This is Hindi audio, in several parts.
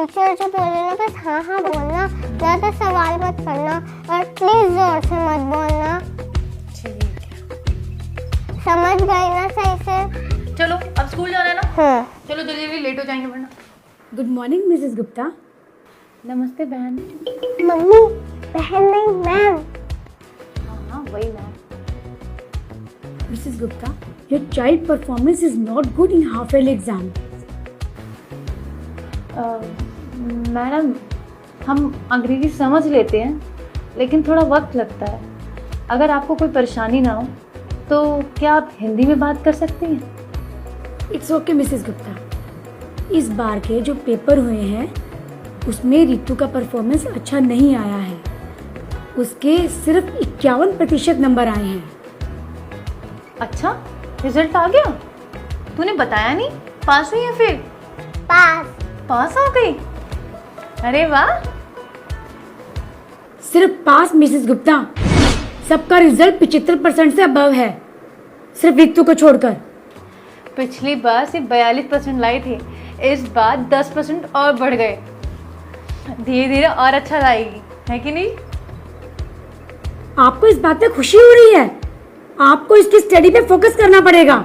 टीचर जो बोले ना बस हाँ हाँ बोलना, ज्यादा सवाल मत करना और प्लीज जोर से मत बोलना। ठीक है, समझ गई ना सही से? चलो अब स्कूल जाना है ना। हाँ। चलो जल्दी जल्दी, लेट हो जाएंगे वरना। Good morning Mrs Gupta. नमस्ते बहन। मम्मी बहन नहीं मैम। हाँ वही ma'am. Mrs Gupta, your child performance is not good in half yearly exam. Madam हम अंग्रेजी समझ लेते हैं लेकिन थोड़ा वक्त लगता है। अगर आपको कोई परेशानी ना हो तो क्या आप हिंदी में बात कर सकती हैं? इट्स ओके मिसेस गुप्ता, इस बार के जो पेपर हुए हैं उसमें रितु का परफॉर्मेंस अच्छा नहीं आया है। उसके सिर्फ 51% नंबर आए हैं। अच्छा, रिजल्ट आ गया? तूने बताया नहीं। पास हुई है फिर? पास हो गई? अरे वाह। सिर्फ पास मिसेस गुप्ता, सबका रिजल्ट 75% से अबव है, सिर्फ रितु को छोड़कर। पिछली बार सिर्फ 42% लाई थी, इस बार 10% और बढ़ गए। धीरे धीरे और अच्छा लाएगी, है कि नहीं? आपको इस बात पे खुशी हो रही है? आपको इसकी स्टडी पे फोकस करना पड़ेगा।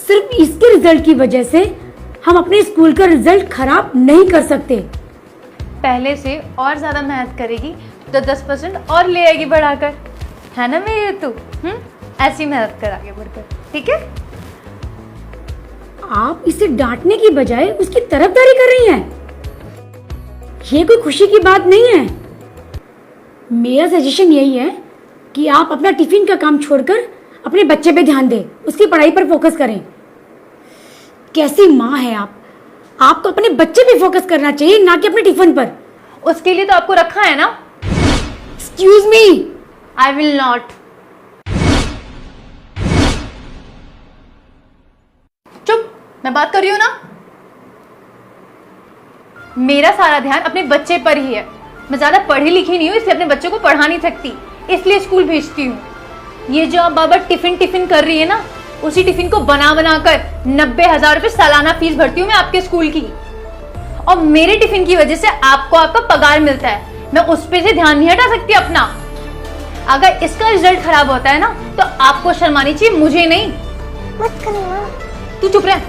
सिर्फ इसके रिजल्ट की वजह से हम अपने स्कूल का रिजल्ट खराब नहीं कर सकते। पहले से और ज्यादा मेहनत करेगी तो 10% और ले आएगी बढ़ाकर, है ना मेरी ऋतु? ऐसी मेहनत कर आगे बढ़कर, ठीक है? आप इसे डांटने की बजाय उसकी तरफदारी कर रही हैं। ये कोई खुशी की बात नहीं है। मेरा सजेशन यही है कि आप अपना टिफिन का काम छोड़कर अपने बच्चे पे ध्यान दें, उसकी पढ़ाई पर फोकस करें। कैसी माँ है आप? आपको अपने बच्चे पे फोकस करना चाहिए, ना कि अपने टिफिन पर। उसके लिए तो आपको रखा है ना। Excuse me, I will not. चुप, मैं बात कर रही हूं ना। मेरा सारा ध्यान अपने बच्चे पर ही है। मैं ज्यादा पढ़ी लिखी नहीं हूँ, इसलिए अपने बच्चों को पढ़ा नहीं सकती, इसलिए स्कूल भेजती हूँ। ये जो आप बाबा टिफिन कर रही है ना, उसी टिफिन को बना कर 90,000 रुपए सालाना फीस भरती हूँ मैं आपके स्कूल की। और मेरे टिफिन की वजह से आपको आपका पगार मिलता है, मैं उस पे से ध्यान नहीं हटा सकती अपना। अगर इसका रिजल्ट खराब होता है ना तो आपको शर्मानी चाहिए, मुझे नहीं। मत करना। तू चुप रह।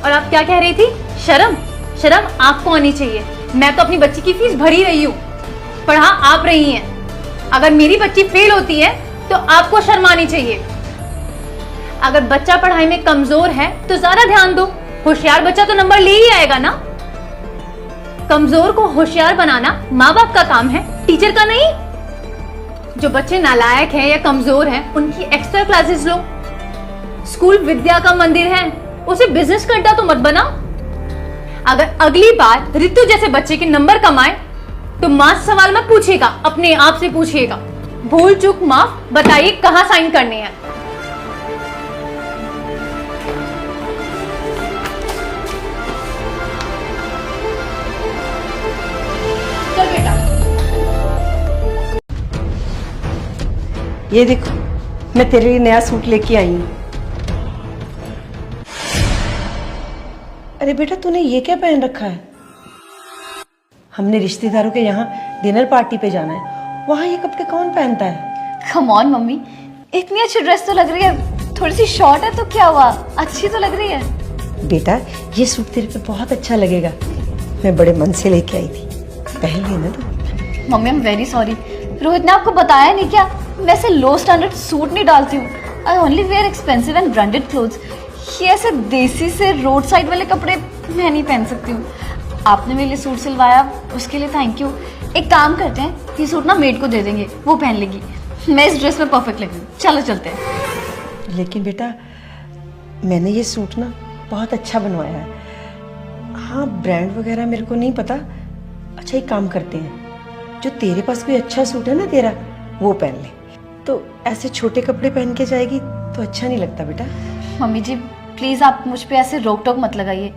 और आप क्या कह रही थी? शर्म आपको आनी चाहिए। मैं तो अपनी बच्ची की फीस भर ही रही हूँ, पढ़ा आप रही हैं। अगर मेरी बच्ची फेल होती है तो आपको शर्म आनी चाहिए। अगर बच्चा पढ़ाई में कमजोर है तो ज्यादा ध्यान दो, होशियार बच्चा तो नंबर ले ही आएगा ना। कमजोर को होशियार बनाना माँ बाप का काम है, टीचर का नहीं। जो बच्चे नालायक हैं या कमजोर हैं उनकी एक्स्ट्रा क्लासेस लो। स्कूल विद्या का मंदिर है, उसे बिजनेस का अड्डा तो मत बनाओ। अगर अगली बार ऋतु जैसे बच्चे के नंबर कम आए तो माँ सवाल मत पूछेगा, अपने आप से पूछिएगा। भूल चूक माफ, बताइए कहाँ साइन करने हैं। चल बेटा। ये देखो, मैं तेरे लिए नया सूट लेके आई हूँ। अरे बेटा, तूने ये क्या पहन रखा है? हमने रिश्तेदारों के यहाँ डिनर पार्टी पे जाना है, वहाँ ये कपड़े कौन पहनता है? कम ऑन मम्मी, इतनी अच्छी ड्रेस तो लग रही है। थोड़ी सी शॉर्ट है तो क्या हुआ, अच्छी तो लग रही है। बेटा, ये सूट तेरे पे बहुत अच्छा लगेगा, मैं बड़े मन से लेके आई थी, पहन लेना तू। Mummy I am very sorry, Rohit ने आपको बताया नहीं क्या? मैं ऐसे लो स्टैंडर्ड सूट नहीं डालती हूँ। I only wear expensive and branded clothes. ये ऐसे देसी से रोड साइड वाले कपड़े मैं नहीं पहन सकती हूँ। आपने मेरे लिए सूट सिलवाया, उसके लिए थैंक यू। एक काम करते हैं, ये सूट ना मेड को दे देंगे, वो पहन लेगी। मैं इस ड्रेस में परफेक्ट लग रही हूँ। चलो चलते हैं। लेकिन बेटा, मैंने ये सूट ना बहुत अच्छा बनवाया है। हाँ, ब्रांड वगैरह मेरे को नहीं पता। अच्छा, एक काम करते हैं, जो तेरे पास कोई अच्छा सूट है ना तेरा, वो पहन ले। तो ऐसे छोटे कपड़े पहन के जाएगी तो अच्छा नहीं लगता बेटा। मम्मी जी प्लीज आप मुझ पे ऐसे रोक टोक मत लगाइए।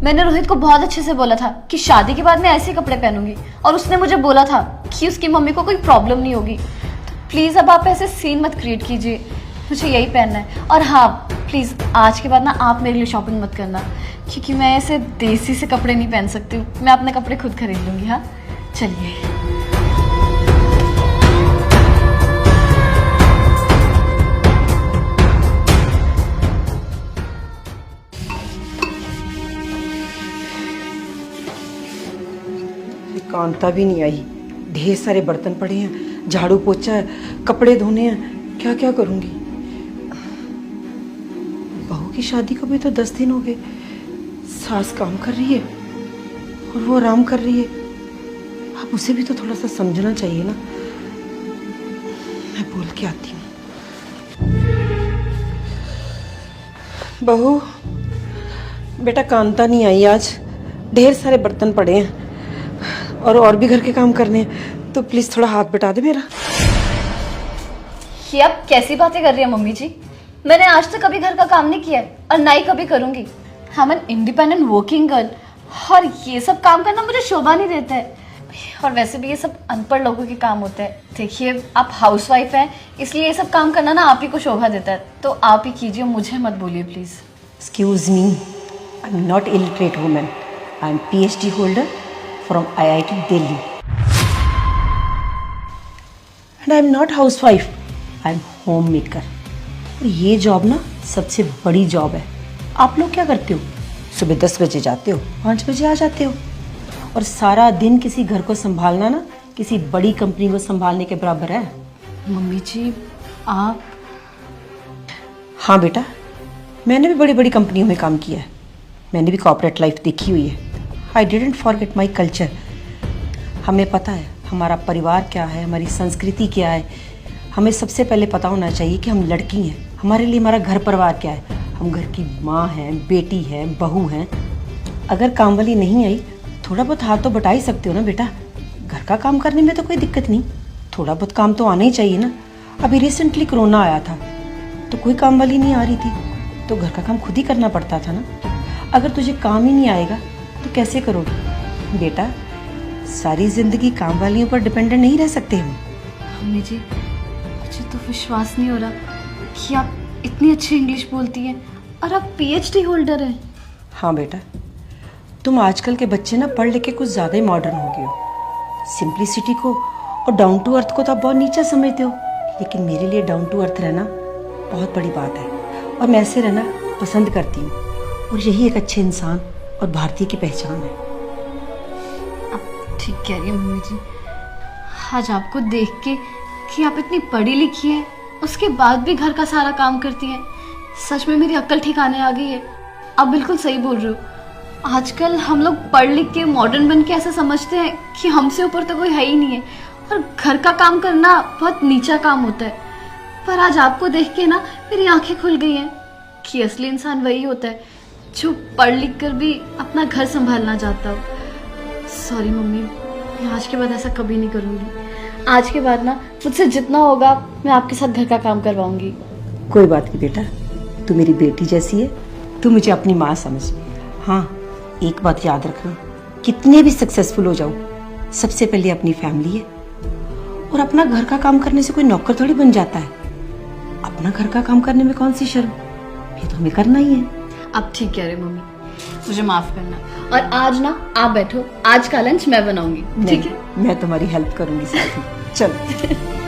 मैंने रोहित को बहुत अच्छे से बोला था कि शादी के बाद मैं ऐसे कपड़े पहनूंगी, और उसने मुझे बोला था कि उसकी मम्मी को कोई प्रॉब्लम नहीं होगी। तो प्लीज अब आप ऐसे सीन मत क्रिएट कीजिए, मुझे यही पहनना है। और हाँ, प्लीज़ आज के बाद ना आप मेरे लिए शॉपिंग मत करना, क्योंकि मैं ऐसे देसी से कपड़े नहीं पहन सकती हूँ। मैं अपने कपड़े खुद खरीद लूँगी। हाँ चलिए। कांता भी नहीं आई, ढेर सारे बर्तन पड़े हैं, झाड़ू पोछा है, कपड़े धोने हैं, क्या क्या करूंगी। बहू की शादी को भी तो 10 दिन हो गए। सास काम कर रही है और वो आराम कर रही है। अब उसे भी तो थोड़ा सा समझना चाहिए ना। मैं बोल के आती हूँ। बहू बेटा, कांता नहीं आई आज, ढेर सारे बर्तन पड़े हैं और भी घर के काम करने हैं, तो प्लीज थोड़ा हाथ बटा दे मेरा। ये आप कैसी बातें कर रही हैं मम्मी जी? मैंने आज तक कभी घर का काम नहीं किया है और ना ही कभी करूंगी। हम एन इंडिपेंडेंट वर्किंग गर्ल, और ये सब काम करना मुझे शोभा नहीं देता है। और वैसे भी ये सब अनपढ़ लोगों के काम होते हैं। देखिए आप हाउसवाइफ हैं, इसलिए ये सब काम करना ना आप ही को शोभा देता है, तो आप ही कीजिए, मुझे मत बोलिए please. Excuse me, I am not illiterate woman, I am PhD holder from IIT Delhi and I am not housewife, I am homemaker। और ये जॉब ना सबसे बड़ी जॉब है। आप लोग क्या करते हो? सुबह 10 बजे जाते हो, 5 बजे आ जाते हो, और सारा दिन किसी घर को संभालना ना किसी बड़ी कंपनी को संभालने के बराबर है। मम्मी जी आप? हाँ बेटा, मैंने भी बड़ी बड़ी कंपनियों में काम किया है, मैंने भी कॉर्पोरेट लाइफ देखी हुई है। I didn't forget my culture। हमें पता है हमारा परिवार क्या है, हमारी संस्कृति क्या है। हमें सबसे पहले पता होना चाहिए कि हम लड़की हैं, हमारे लिए हमारा घर परिवार क्या है। हम घर की माँ हैं, बेटी हैं, बहू हैं। अगर काम वाली नहीं आई, थोड़ा बहुत हाथ तो बटा ही सकते हो ना बेटा। घर का काम करने में तो कोई दिक्कत नहीं, थोड़ा बहुत काम तो आना ही चाहिए ना। अभी रिसेंटली कोरोना आया था तो कोई काम वाली नहीं आ रही थी, तो घर का काम खुद ही करना पड़ता था ना। अगर तुझे काम ही नहीं आएगा तो कैसे करोगे बेटा? सारी जिंदगी काम वालियों पर डिपेंडेंट नहीं रह सकते हम। मम्मी जी मुझे तो विश्वास नहीं हो रहा कि आप इतनी अच्छी इंग्लिश बोलती हैं और आप PhD होल्डर हैं। हाँ बेटा, तुम आजकल के बच्चे ना पढ़ लिख के कुछ ज़्यादा ही मॉडर्न हो गए हो। सिंप्लिसिटी को और डाउन टू अर्थ को तो आप बहुत नीचा समझते हो, लेकिन मेरे लिए डाउन टू अर्थ रहना बहुत बड़ी बात है, और मैं ऐसे रहना पसंद करती हूँ, और यही एक अच्छे इंसान और भारतीय की पहचान है। आप ठीक कह रही हैं मम्मी जी। आज आपको देख के कि आप इतनी पढ़ी लिखी हैं, उसके बाद भी घर का सारा काम करती हैं, सच में मेरी अक्ल ठिकाने आ गई है। आप बिल्कुल सही बोल रहे हो। आजकल हम लोग पढ़ लिख के मॉडर्न बन के ऐसा समझते हैं कि हमसे ऊपर तो कोई है ही नहीं है, और घर का काम करना बहुत नीचा काम होता है। पर आज आपको देख के ना मेरी आंखें खुल गई हैं कि असली इंसान वही होता है जो पढ़ लिख कर भी अपना घर संभालना चाहता हो। सॉरी मम्मी, मैं आज के बाद ऐसा कभी नहीं करूँगी। आज के बाद ना मुझसे जितना होगा मैं आपके साथ घर का काम करवाऊंगी। कोई बात नहीं बेटा, तू मेरी बेटी जैसी है, तू मुझे अपनी माँ समझ। हाँ एक बात याद रखना, कितने भी सक्सेसफुल हो जाओ, सबसे पहले अपनी फैमिली है, और अपना घर का काम करने से कोई नौकर थोड़ी बन जाता है। अपना घर का काम करने में कौन सी शर्म, ये तो हमें करना ही है। आप ठीक कह रहे हो मम्मी, मुझे माफ करना। और आज ना आप बैठो, आज का लंच मैं बनाऊंगी, ठीक है? मैं तुम्हारी हेल्प करूंगी साथ में। चल।